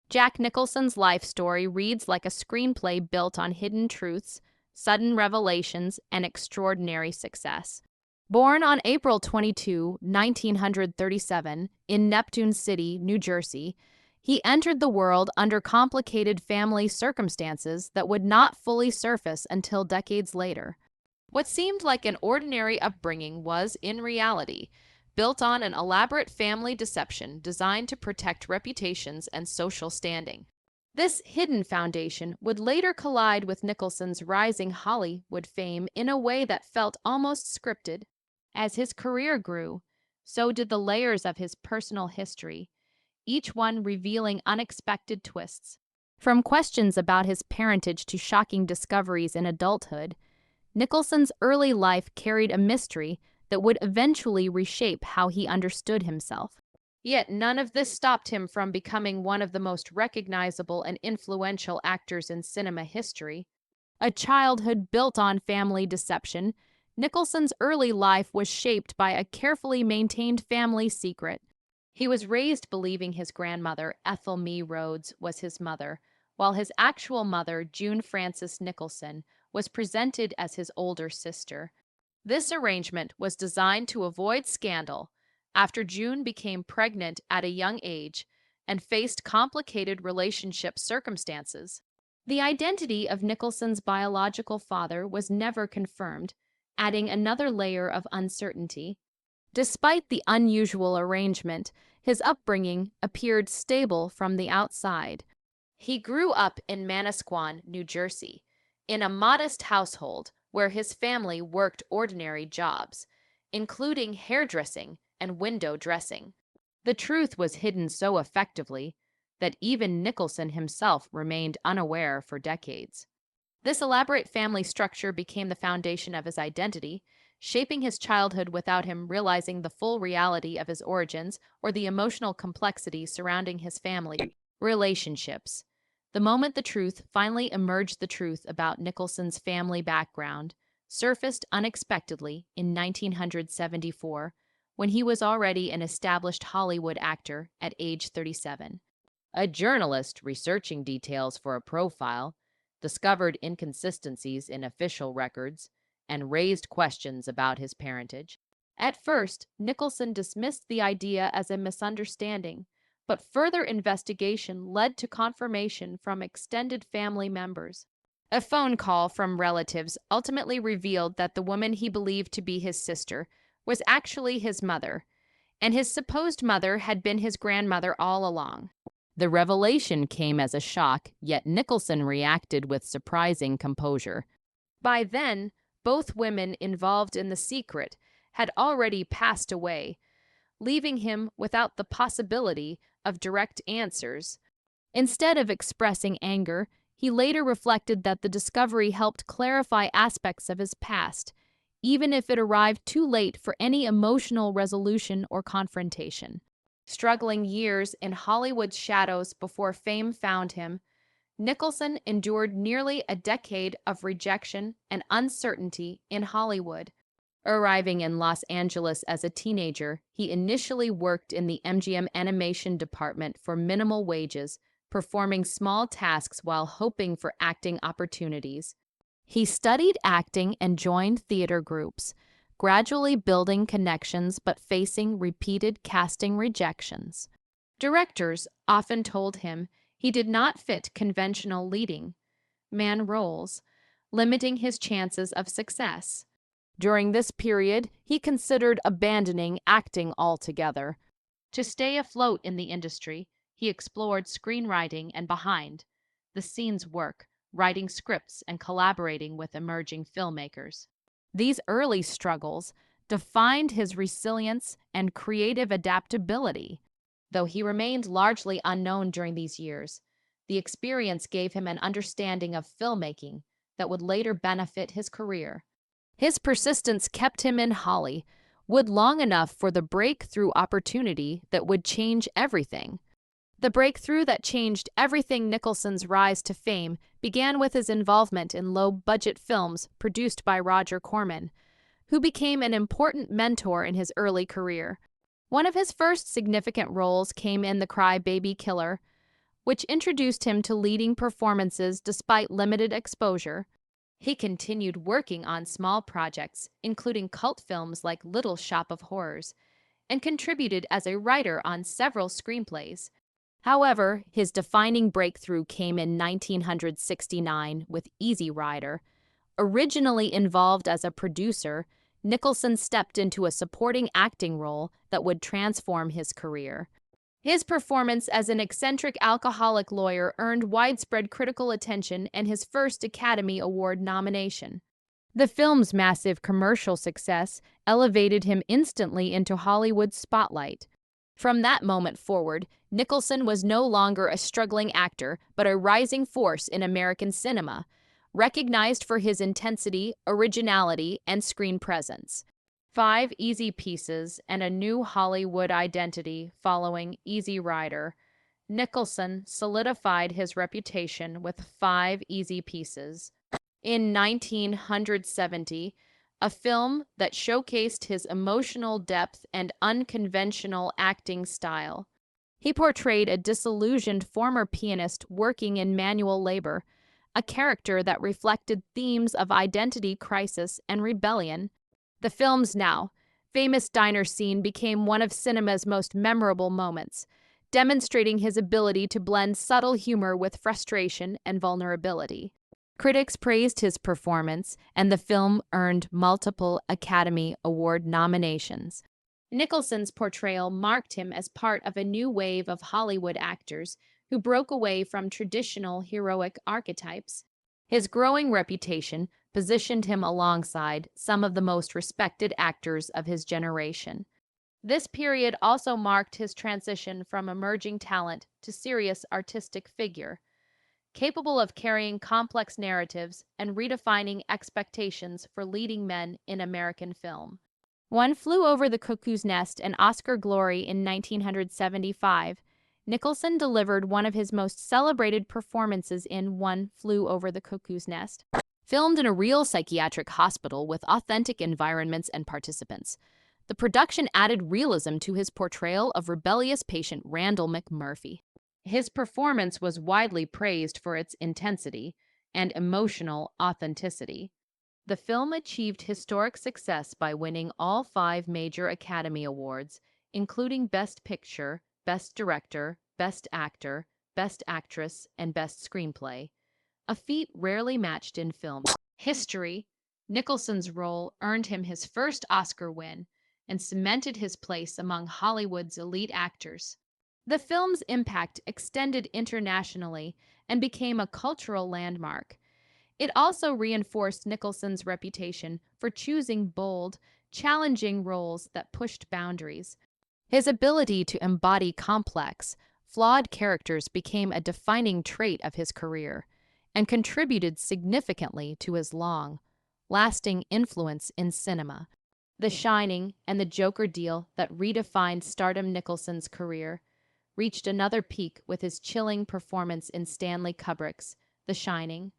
Jack Nicholson's life story reads like a screenplay built on hidden truths, sudden revelations, and extraordinary success. Born on April 22, 1937, in Neptune City, New Jersey, he entered the world under complicated family circumstances that would not fully surface until decades later. What seemed like an ordinary upbringing was, in reality, built on an elaborate family deception designed to protect reputations and social standing. This hidden foundation would later collide with Nicholson's rising Hollywood fame in a way that felt almost scripted. As his career grew, so did the layers of his personal history, each one revealing unexpected twists. From questions about his parentage to shocking discoveries in adulthood, Nicholson's early life carried a mystery that would eventually reshape how he understood himself. Yet none of this stopped him from becoming one of the most recognizable and influential actors in cinema history. A childhood built on family deception, Nicholson's early life was shaped by a carefully maintained family secret. He was raised believing his grandmother, Ethel Mee Rhodes, was his mother, while his actual mother, June Frances Nicholson, was presented as his older sister. This arrangement was designed to avoid scandal after June became pregnant at a young age and faced complicated relationship circumstances. The identity of Nicholson's biological father was never confirmed, adding another layer of uncertainty. Despite the unusual arrangement, his upbringing appeared stable from the outside. He grew up in Manasquan, New Jersey, in a modest household where his family worked ordinary jobs, including hairdressing and window dressing. The truth was hidden so effectively that even Nicholson himself remained unaware for decades. This elaborate family structure became the foundation of his identity, shaping his childhood without him realizing the full reality of his origins or the emotional complexity surrounding his family relationships. The moment the truth finally emerged, the truth about Nicholson's family background surfaced unexpectedly in 1974, when he was already an established Hollywood actor at age 37. A journalist researching details for a profile discovered inconsistencies in official records and raised questions about his parentage. At first, Nicholson dismissed the idea as a misunderstanding, but further investigation led to confirmation from extended family members. A phone call from relatives ultimately revealed that the woman he believed to be his sister was actually his mother, and his supposed mother had been his grandmother all along. The revelation came as a shock, yet Nicholson reacted with surprising composure. By then, both women involved in the secret had already passed away, leaving him without the possibility of direct answers. Instead of expressing anger, he later reflected that the discovery helped clarify aspects of his past, even if it arrived too late for any emotional resolution or confrontation. Struggling years in Hollywood's shadows before fame found him, Nicholson endured nearly a decade of rejection and uncertainty in Hollywood. Arriving in Los Angeles as a teenager, he initially worked in the MGM animation department for minimal wages, performing small tasks while hoping for acting opportunities. He studied acting and joined theater groups, gradually building connections but facing repeated casting rejections. Directors often told him he did not fit conventional leading man roles, limiting his chances of success. During this period, he considered abandoning acting altogether. To stay afloat in the industry, he explored screenwriting and behind-the-scenes work, writing scripts and collaborating with emerging filmmakers. These early struggles defined his resilience and creative adaptability. Though he remained largely unknown during these years, the experience gave him an understanding of filmmaking that would later benefit his career. His persistence kept him in Hollywood long enough for the breakthrough opportunity that would change everything. The breakthrough that changed everything. Nicholson's rise to fame began with his involvement in low-budget films produced by Roger Corman, who became an important mentor in his early career. One of his first significant roles came in The Cry Baby Killer, which introduced him to leading performances despite limited exposure. He continued working on small projects, including cult films like Little Shop of Horrors, and contributed as a writer on several screenplays. However, his defining breakthrough came in 1969 with Easy Rider. Originally involved as a producer, Nicholson stepped into a supporting acting role that would transform his career. His performance as an eccentric alcoholic lawyer earned widespread critical attention and his first Academy Award nomination. The film's massive commercial success elevated him instantly into Hollywood's spotlight. From that moment forward, Nicholson was no longer a struggling actor, but a rising force in American cinema, recognized for his intensity, originality, and screen presence. 5 Easy Pieces and a new Hollywood identity following Easy Rider. Nicholson solidified his reputation with 5 Easy Pieces. In 1970, a film that showcased his emotional depth and unconventional acting style. He portrayed a disillusioned former pianist working in manual labor, a character that reflected themes of identity crisis and rebellion. The film's now famous diner scene became one of cinema's most memorable moments, demonstrating his ability to blend subtle humor with frustration and vulnerability. Critics praised his performance, and the film earned multiple Academy Award nominations. Nicholson's portrayal marked him as part of a new wave of Hollywood actors who broke away from traditional heroic archetypes. His growing reputation positioned him alongside some of the most respected actors of his generation. This period also marked his transition from emerging talent to serious artistic figure, capable of carrying complex narratives and redefining expectations for leading men in American film. One Flew Over the Cuckoo's Nest and Oscar glory in 1975, Nicholson delivered one of his most celebrated performances in One Flew Over the Cuckoo's Nest. Filmed in a real psychiatric hospital with authentic environments and participants, the production added realism to his portrayal of rebellious patient Randall McMurphy. His performance was widely praised for its intensity and emotional authenticity. The film achieved historic success by winning all 5 major Academy Awards, including Best Picture, Best Director, Best Actor, Best Actress, and Best Screenplay, a feat rarely matched in film history. Nicholson's role earned him his first Oscar win and cemented his place among Hollywood's elite actors. The film's impact extended internationally and became a cultural landmark. It also reinforced Nicholson's reputation for choosing bold, challenging roles that pushed boundaries. His ability to embody complex, flawed characters became a defining trait of his career and contributed significantly to his long-lasting influence in cinema. The Shining and the Joker deal that redefined stardom. Nicholson's career reached another peak with his chilling performance in Stanley Kubrick's The Shining.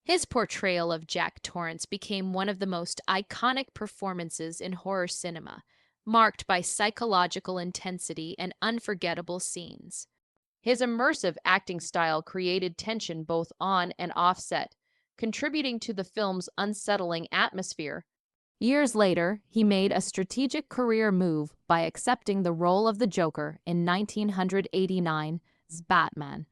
His portrayal of Jack Torrance became one of the most iconic performances in horror cinema, marked by psychological intensity and unforgettable scenes. His immersive acting style created tension both on and off set, contributing to the film's unsettling atmosphere. Years later, he made a strategic career move by accepting the role of the Joker in 1989's Batman.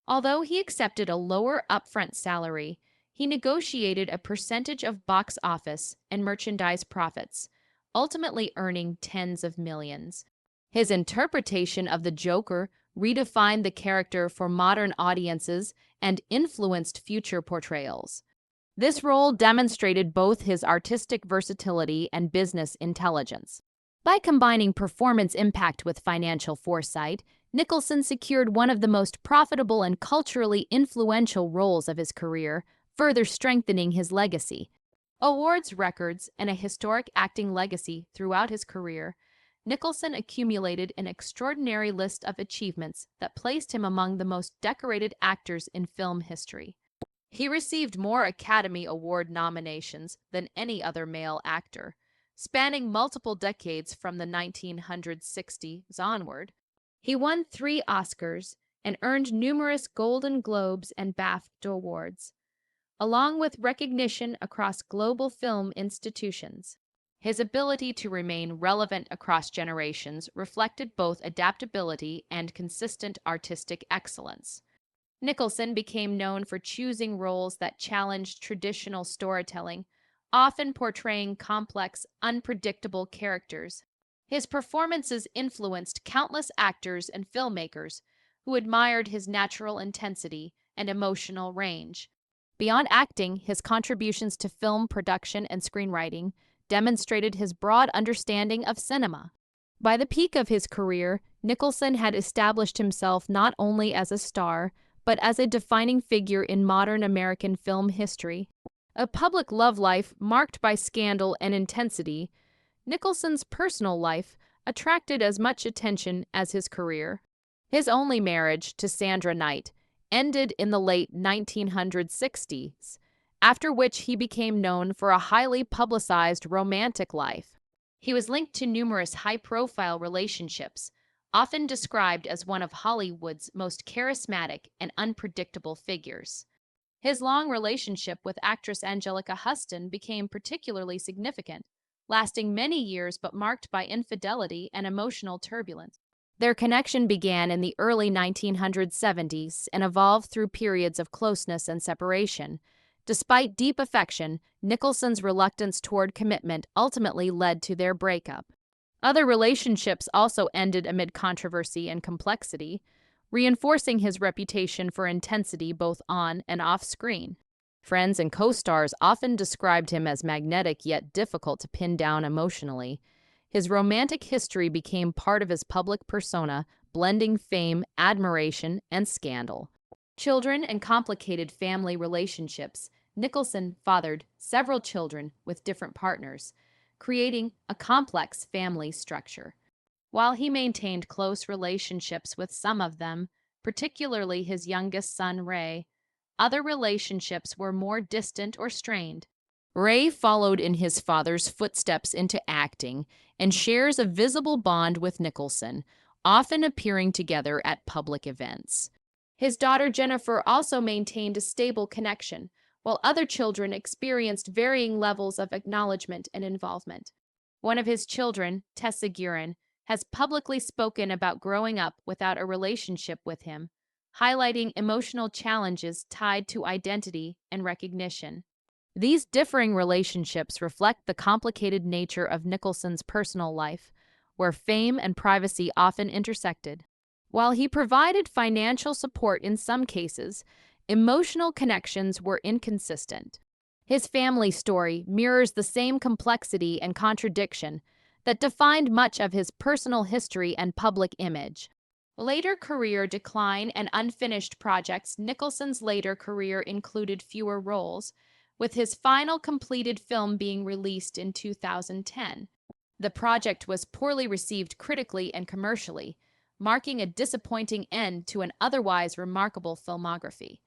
Although he accepted a lower upfront salary, he negotiated a percentage of box office and merchandise profits, ultimately earning tens of millions. His interpretation of the Joker redefined the character for modern audiences and influenced future portrayals. This role demonstrated both his artistic versatility and business intelligence. By combining performance impact with financial foresight, Nicholson secured one of the most profitable and culturally influential roles of his career, further strengthening his legacy. Awards records and a historic acting legacy throughout his career, Nicholson accumulated an extraordinary list of achievements that placed him among the most decorated actors in film history. He received more Academy Award nominations than any other male actor, spanning multiple decades from the 1960s onward. He won 3 Oscars, and earned numerous Golden Globes and BAFTA awards, along with recognition across global film institutions. His ability to remain relevant across generations reflected both adaptability and consistent artistic excellence. Nicholson became known for choosing roles that challenged traditional storytelling, often portraying complex, unpredictable characters. His performances influenced countless actors and filmmakers who admired his natural intensity and emotional range. Beyond acting, his contributions to film production and screenwriting demonstrated his broad understanding of cinema. By the peak of his career, Nicholson had established himself not only as a star, but as a defining figure in modern American film history. A public love life marked by scandal and intensity, Nicholson's personal life attracted as much attention as his career. His only marriage, to Sandra Knight, ended in the late 1960s, after which he became known for a highly publicized romantic life. He was linked to numerous high-profile relationships, often described as one of Hollywood's most charismatic and unpredictable figures. His long relationship with actress Angelica Huston became particularly significant, lasting many years but marked by infidelity and emotional turbulence. Their connection began in the early 1970s and evolved through periods of closeness and separation. Despite deep affection, Nicholson's reluctance toward commitment ultimately led to their breakup. Other relationships also ended amid controversy and complexity, reinforcing his reputation for intensity both on and off screen. Friends and co-stars often described him as magnetic yet difficult to pin down emotionally. His romantic history became part of his public persona, blending fame, admiration, and scandal. Children and complicated family relationships. Nicholson fathered several children with different partners, creating a complex family structure. While he maintained close relationships with some of them, particularly his youngest son Ray, other relationships were more distant or strained. Ray followed in his father's footsteps into acting and shares a visible bond with Nicholson, often appearing together at public events. His daughter Jennifer also maintained a stable connection, while other children experienced varying levels of acknowledgement and involvement. One of his children, Tessa Guerin, has publicly spoken about growing up without a relationship with him, highlighting emotional challenges tied to identity and recognition. These differing relationships reflect the complicated nature of Nicholson's personal life, where fame and privacy often intersected. While he provided financial support in some cases, emotional connections were inconsistent. His family story mirrors the same complexity and contradiction that defined much of his personal history and public image. Later career decline and unfinished projects. Nicholson's later career included fewer roles, with his final completed film being released in 2010. The project was poorly received critically and commercially, marking a disappointing end to an otherwise remarkable filmography.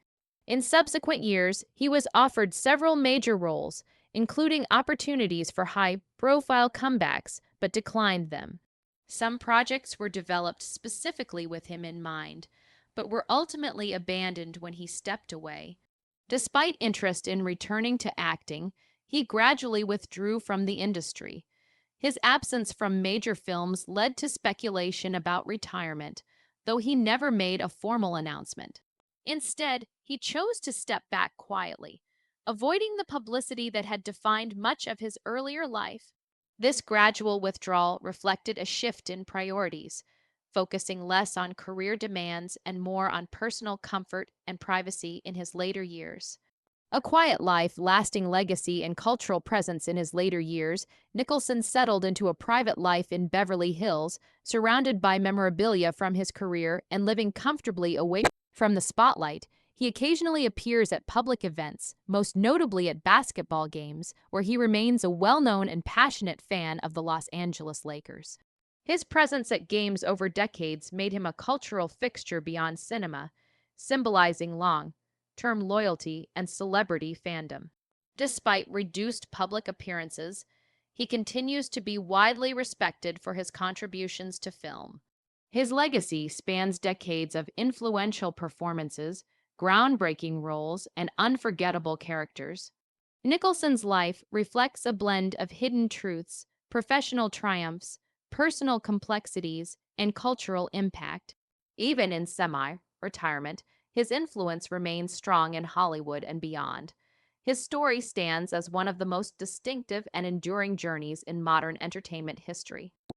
In subsequent years, he was offered several major roles, including opportunities for high-profile comebacks, but declined them. Some projects were developed specifically with him in mind, but were ultimately abandoned when he stepped away. Despite interest in returning to acting, he gradually withdrew from the industry. His absence from major films led to speculation about retirement, though he never made a formal announcement. Instead, he chose to step back quietly, avoiding the publicity that had defined much of his earlier life. This gradual withdrawal reflected a shift in priorities, focusing less on career demands and more on personal comfort and privacy in his later years. A quiet life, lasting legacy, and cultural presence in his later years, Nicholson settled into a private life in Beverly Hills, surrounded by memorabilia from his career and living comfortably away from the spotlight. He occasionally appears at public events, most notably at basketball games, where he remains a well-known and passionate fan of the Los Angeles Lakers. His presence at games over decades made him a cultural fixture beyond cinema, symbolizing long-term loyalty and celebrity fandom. Despite reduced public appearances, he continues to be widely respected for his contributions to film. His legacy spans decades of influential performances, groundbreaking roles, and unforgettable characters. Nicholson's life reflects a blend of hidden truths, professional triumphs, personal complexities, and cultural impact. Even in semi retirement, his influence remains strong in Hollywood and beyond. His story stands as one of the most distinctive and enduring journeys in modern entertainment history.